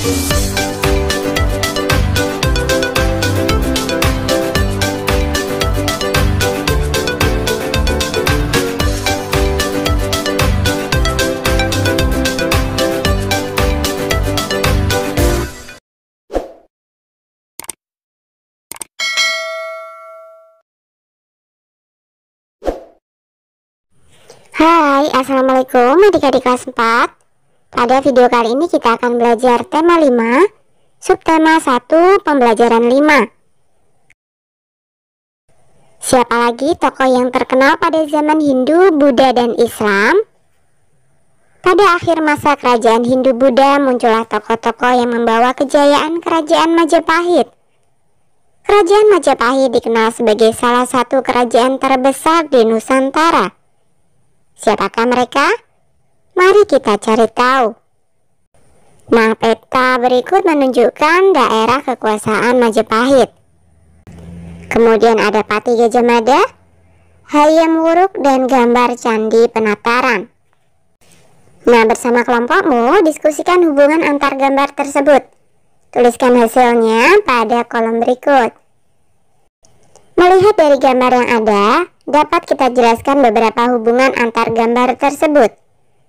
Hai, assalamualaikum adik-adik kelas 4. Pada video kali ini kita akan belajar tema 5, subtema 1, pembelajaran 5. Siapa lagi tokoh yang terkenal pada zaman Hindu, Buddha, dan Islam? Pada akhir masa kerajaan Hindu-Buddha muncullah tokoh-tokoh yang membawa kejayaan kerajaan Majapahit. Kerajaan Majapahit dikenal sebagai salah satu kerajaan terbesar di Nusantara. Siapakah mereka? Mari kita cari tahu. Nah, peta berikut menunjukkan daerah kekuasaan Majapahit. Kemudian ada Pati Gajah Mada, Hayam Wuruk, dan gambar Candi Penataran. Nah, bersama kelompokmu diskusikan hubungan antar gambar tersebut. Tuliskan hasilnya pada kolom berikut. Melihat dari gambar yang ada, dapat kita jelaskan beberapa hubungan antar gambar tersebut.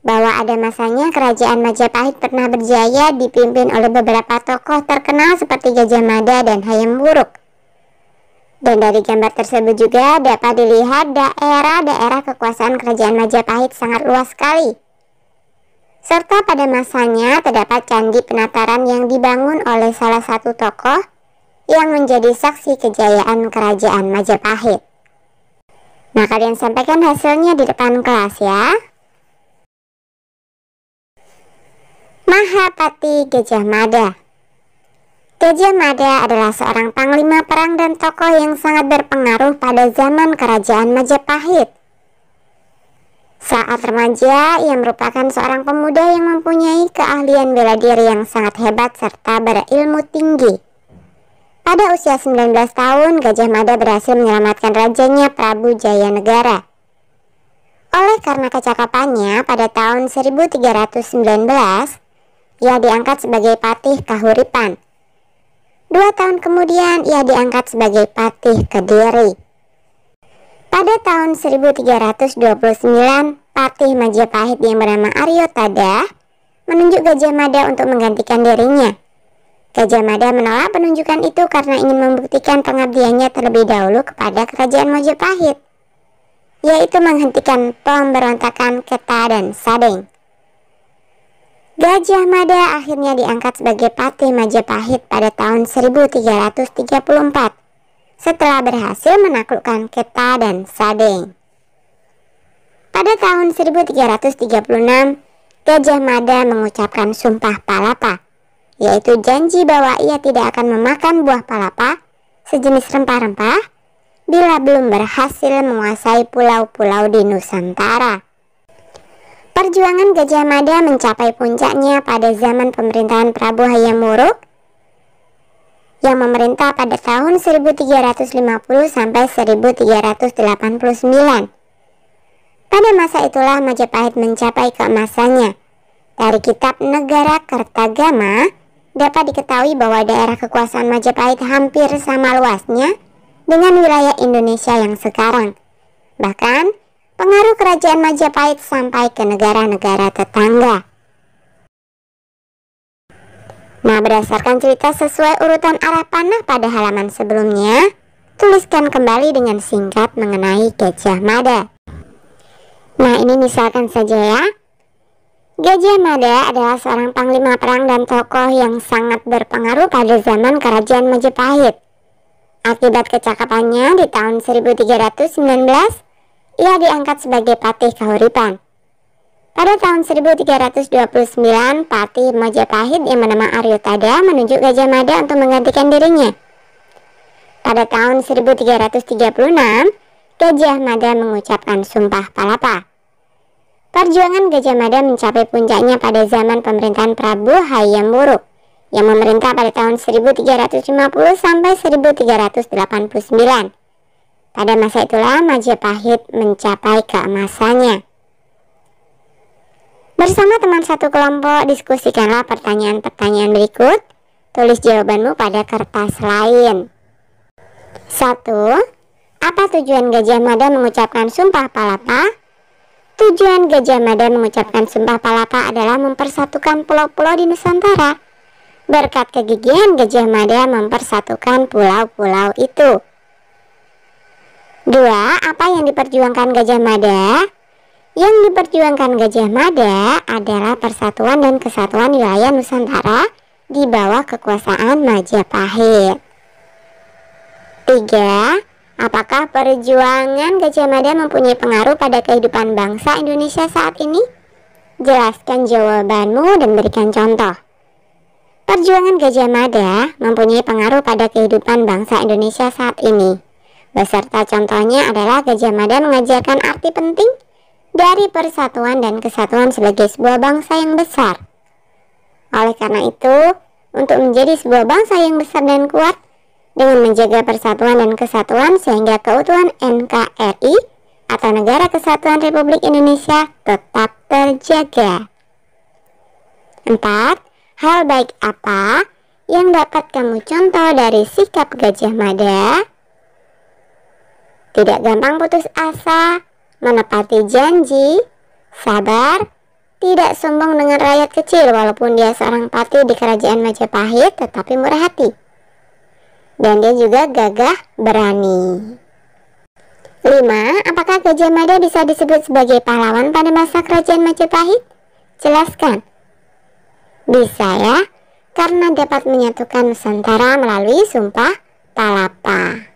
Bahwa ada masanya kerajaan Majapahit pernah berjaya dipimpin oleh beberapa tokoh terkenal seperti Gajah Mada dan Hayam Wuruk. Dan dari gambar tersebut juga dapat dilihat daerah-daerah kekuasaan kerajaan Majapahit sangat luas sekali. Serta pada masanya terdapat Candi Penataran yang dibangun oleh salah satu tokoh yang menjadi saksi kejayaan kerajaan Majapahit. Nah, kalian sampaikan hasilnya di depan kelas ya. Mahapati Gajah Mada. Gajah Mada adalah seorang panglima perang dan tokoh yang sangat berpengaruh pada zaman kerajaan Majapahit. Saat remaja, ia merupakan seorang pemuda yang mempunyai keahlian bela diri yang sangat hebat serta berilmu tinggi. Pada usia 19 tahun, Gajah Mada berhasil menyelamatkan rajanya Prabu Jayanegara. Oleh karena kecakapannya, pada tahun 1319, ia diangkat sebagai Patih Kahuripan. 2 tahun kemudian, ia diangkat sebagai Patih Kediri. Pada tahun 1329, Patih Majapahit yang bernama Aryo Tada menunjuk Gajah Mada untuk menggantikan dirinya. Gajah Mada menolak penunjukan itu karena ingin membuktikan pengabdiannya terlebih dahulu kepada kerajaan Majapahit, yaitu menghentikan pemberontakan Keta dan Sadeng. Gajah Mada akhirnya diangkat sebagai Patih Majapahit pada tahun 1334 setelah berhasil menaklukkan Keta dan Sadeng. Pada tahun 1336, Gajah Mada mengucapkan Sumpah Palapa, yaitu janji bahwa ia tidak akan memakan buah palapa, sejenis rempah-rempah, bila belum berhasil menguasai pulau-pulau di Nusantara. Perjuangan Gajah Mada mencapai puncaknya pada zaman pemerintahan Prabu Hayam Wuruk yang memerintah pada tahun 1350 sampai 1389. Pada masa itulah Majapahit mencapai keemasannya. Dari kitab Negara Kertagama dapat diketahui bahwa daerah kekuasaan Majapahit hampir sama luasnya dengan wilayah Indonesia yang sekarang. Bahkan, pengaruh kerajaan Majapahit sampai ke negara-negara tetangga. Nah, berdasarkan cerita sesuai urutan arah panah pada halaman sebelumnya, tuliskan kembali dengan singkat mengenai Gajah Mada. Nah, ini misalkan saja ya. Gajah Mada adalah seorang panglima perang dan tokoh yang sangat berpengaruh pada zaman kerajaan Majapahit. Akibat kecakapannya di tahun 1319, ia diangkat sebagai Patih Kahuripan. Pada tahun 1329, Patih Majapahit yang bernama Aryo Tada menunjuk Gajah Mada untuk menggantikan dirinya. Pada tahun 1336, Gajah Mada mengucapkan Sumpah Palapa. Perjuangan Gajah Mada mencapai puncaknya pada zaman pemerintahan Prabu Hayam Wuruk yang memerintah pada tahun 1350 sampai 1389. Pada masa itulah Majapahit mencapai keemasannya. Bersama teman satu kelompok, diskusikanlah pertanyaan-pertanyaan berikut. Tulis jawabanmu pada kertas lain. 1. Apa tujuan Gajah Mada mengucapkan Sumpah Palapa? Tujuan Gajah Mada mengucapkan Sumpah Palapa adalah mempersatukan pulau-pulau di Nusantara. Berkat kegigihan Gajah Mada mempersatukan pulau-pulau itu. 2. Apa yang diperjuangkan Gajah Mada? Yang diperjuangkan Gajah Mada adalah persatuan dan kesatuan wilayah Nusantara di bawah kekuasaan Majapahit. 3. Apakah perjuangan Gajah Mada mempunyai pengaruh pada kehidupan bangsa Indonesia saat ini? Jelaskan jawabanmu dan berikan contoh. Perjuangan Gajah Mada mempunyai pengaruh pada kehidupan bangsa Indonesia saat ini. Beserta contohnya adalah Gajah Mada mengajarkan arti penting dari persatuan dan kesatuan sebagai sebuah bangsa yang besar. Oleh karena itu, untuk menjadi sebuah bangsa yang besar dan kuat, dengan menjaga persatuan dan kesatuan sehingga keutuhan NKRI atau Negara Kesatuan Republik Indonesia tetap terjaga. 4. Hal baik apa yang dapat kamu contoh dari sikap Gajah Mada? Tidak gampang putus asa, menepati janji, sabar, tidak sombong dengan rakyat kecil walaupun dia seorang patih di kerajaan Majapahit tetapi murah hati. Dan dia juga gagah berani. 5. Apakah Gajah Mada bisa disebut sebagai pahlawan pada masa kerajaan Majapahit? Jelaskan. Bisa ya, karena dapat menyatukan Nusantara melalui Sumpah Palapa.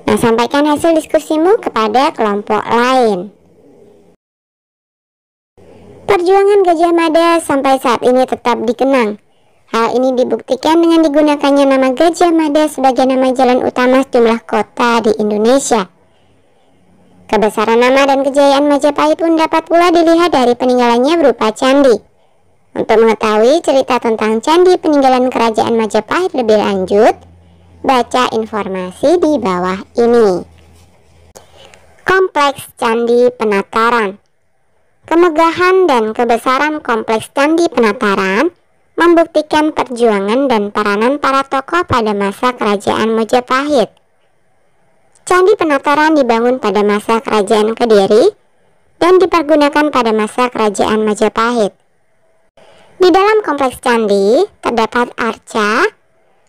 Nah, sampaikan hasil diskusimu kepada kelompok lain. Perjuangan Gajah Mada sampai saat ini tetap dikenang. Hal ini dibuktikan dengan digunakannya nama Gajah Mada sebagai nama jalan utama sejumlah kota di Indonesia. Kebesaran nama dan kejayaan Majapahit pun dapat pula dilihat dari peninggalannya berupa candi. Untuk mengetahui cerita tentang candi peninggalan kerajaan Majapahit lebih lanjut, baca informasi di bawah ini. Kompleks Candi Penataran. Kemegahan dan kebesaran Kompleks Candi Penataran membuktikan perjuangan dan peranan para tokoh pada masa kerajaan Majapahit. Candi Penataran dibangun pada masa kerajaan Kediri dan dipergunakan pada masa kerajaan Majapahit. Di dalam kompleks candi terdapat arca,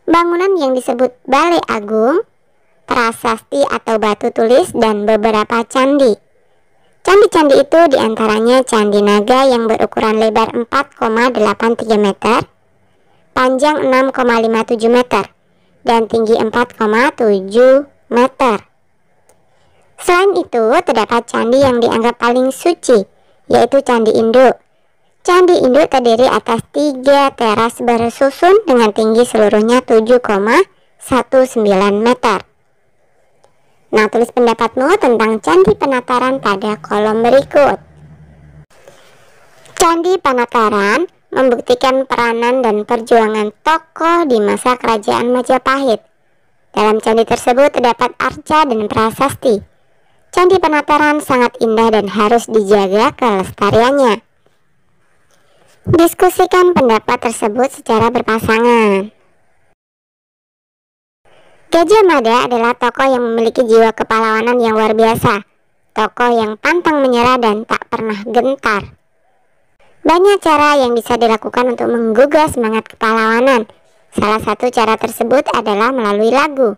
bangunan yang disebut Balai Agung, prasasti atau batu tulis, dan beberapa candi. Candi-candi itu diantaranya Candi Naga yang berukuran lebar 4,83 meter, panjang 6,57 meter, dan tinggi 4,7 meter. Selain itu, terdapat candi yang dianggap paling suci, yaitu Candi Induk. Candi Induk terdiri atas 3 teras bersusun dengan tinggi seluruhnya 7,19 meter. Nah, tulis pendapatmu tentang Candi Penataran pada kolom berikut. Candi Penataran membuktikan peranan dan perjuangan tokoh di masa kerajaan Majapahit. Dalam candi tersebut terdapat arca dan prasasti. Candi Penataran sangat indah dan harus dijaga kelestariannya. Diskusikan pendapat tersebut secara berpasangan. Gajah Mada adalah tokoh yang memiliki jiwa kepahlawanan yang luar biasa. Tokoh yang pantang menyerah dan tak pernah gentar. Banyak cara yang bisa dilakukan untuk menggugah semangat kepahlawanan. Salah satu cara tersebut adalah melalui lagu.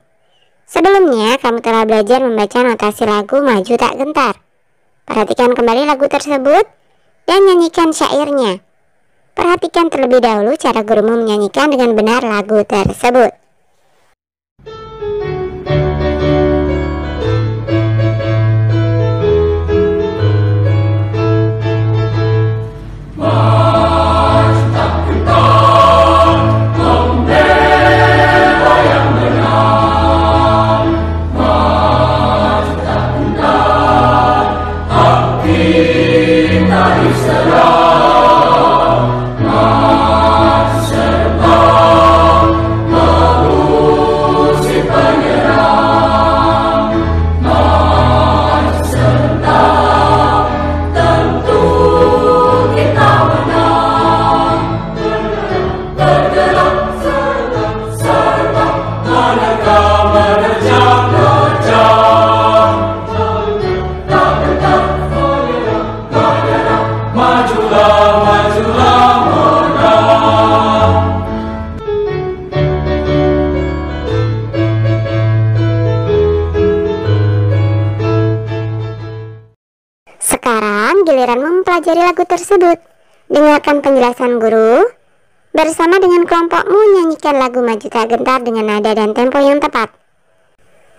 Sebelumnya, kamu telah belajar membaca notasi lagu Maju Tak Gentar. Perhatikan kembali lagu tersebut dan nyanyikan syairnya. Perhatikan terlebih dahulu cara gurumu menyanyikan dengan benar lagu tersebut. Serta lagu tersebut. Dengarkan penjelasan guru. Bersama dengan kelompokmu nyanyikan lagu Maju Tak Gentar dengan nada dan tempo yang tepat.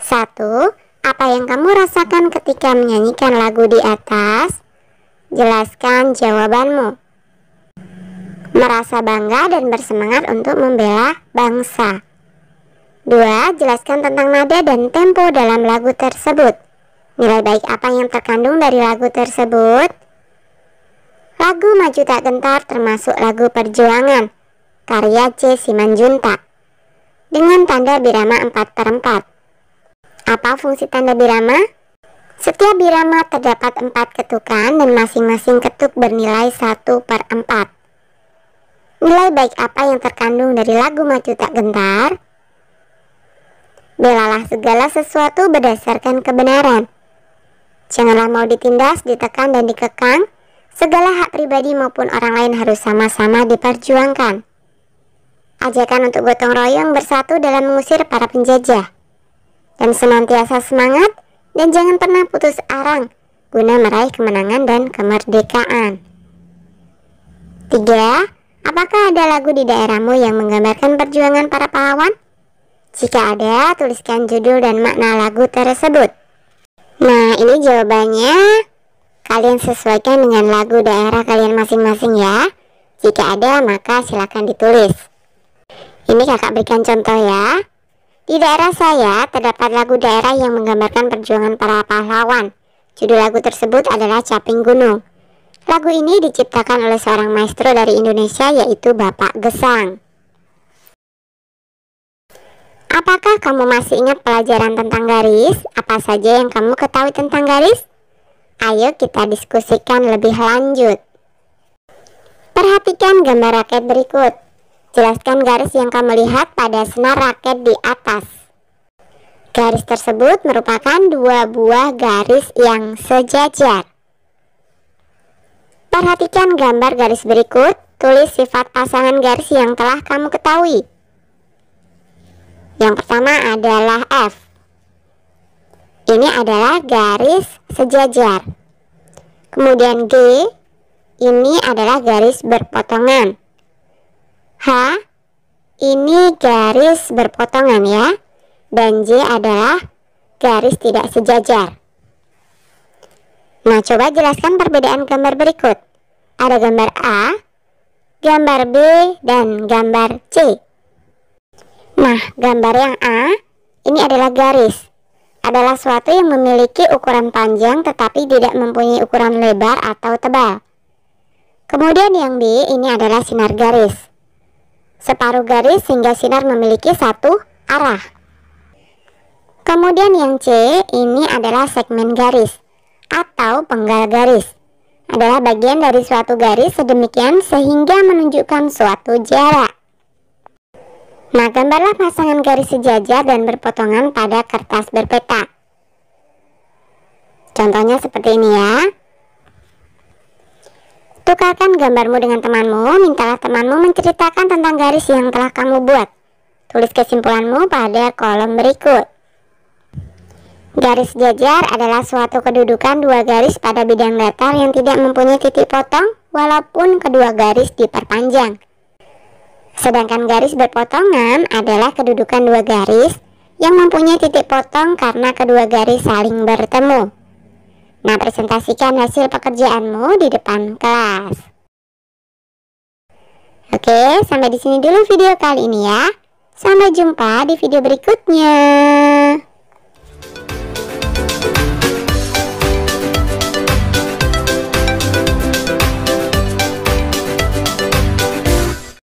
1. Apa yang kamu rasakan ketika menyanyikan lagu di atas? Jelaskan jawabanmu. Merasa bangga dan bersemangat untuk membela bangsa. 2. Jelaskan tentang nada dan tempo dalam lagu tersebut. Nilai baik apa yang terkandung dari lagu tersebut? Lagu Maju Tak Gentar termasuk lagu perjuangan karya C. Simanjuntak dengan tanda birama 4/4. Apa fungsi tanda birama? Setiap birama terdapat 4 ketukan dan masing-masing ketuk bernilai 1/4. Nilai baik apa yang terkandung dari lagu Maju Tak Gentar? Belalah segala sesuatu berdasarkan kebenaran. Janganlah mau ditindas, ditekan, dan dikekang. Segala hak pribadi maupun orang lain harus sama-sama diperjuangkan. Ajakan untuk gotong royong bersatu dalam mengusir para penjajah. Dan senantiasa semangat dan jangan pernah putus arang guna meraih kemenangan dan kemerdekaan. 3. Apakah ada lagu di daerahmu yang menggambarkan perjuangan para pahlawan? Jika ada, tuliskan judul dan makna lagu tersebut. Nah, ini jawabannya. Kalian sesuaikan dengan lagu daerah kalian masing-masing ya. Jika ada, maka silakan ditulis. Ini kakak berikan contoh ya. Di daerah saya terdapat lagu daerah yang menggambarkan perjuangan para pahlawan. Judul lagu tersebut adalah Caping Gunung. Lagu ini diciptakan oleh seorang maestro dari Indonesia, yaitu Bapak Gesang. Apakah kamu masih ingat pelajaran tentang garis? Apa saja yang kamu ketahui tentang garis? Ayo kita diskusikan lebih lanjut. Perhatikan gambar raket berikut. Jelaskan garis yang kamu lihat pada senar raket di atas. Garis tersebut merupakan 2 buah garis yang sejajar. Perhatikan gambar garis berikut. Tulis sifat pasangan garis yang telah kamu ketahui. Yang pertama adalah F. Ini adalah garis sejajar. Kemudian G. Ini adalah garis berpotongan. H, ini garis berpotongan ya. Dan J adalah garis tidak sejajar. Nah, coba jelaskan perbedaan gambar berikut. Ada gambar A, gambar B, dan gambar C. Nah, gambar yang A, ini adalah garis. Adalah suatu yang memiliki ukuran panjang tetapi tidak mempunyai ukuran lebar atau tebal. Kemudian yang B, ini adalah sinar garis. Separuh garis sehingga sinar memiliki satu arah. Kemudian yang C, ini adalah segmen garis atau penggal garis. Adalah bagian dari suatu garis sedemikian sehingga menunjukkan suatu jarak. Nah, gambarlah pasangan garis sejajar dan berpotongan pada kertas berpeta. Contohnya seperti ini ya. Tukarkan gambarmu dengan temanmu, mintalah temanmu menceritakan tentang garis yang telah kamu buat. Tulis kesimpulanmu pada kolom berikut. Garis sejajar adalah suatu kedudukan 2 garis pada bidang datar yang tidak mempunyai titik potong walaupun kedua garis diperpanjang. Sedangkan garis berpotongan adalah kedudukan 2 garis yang mempunyai titik potong karena kedua garis saling bertemu. Nah, presentasikan hasil pekerjaanmu di depan kelas. Oke, sampai di sini dulu video kali ini ya. Sampai jumpa di video berikutnya.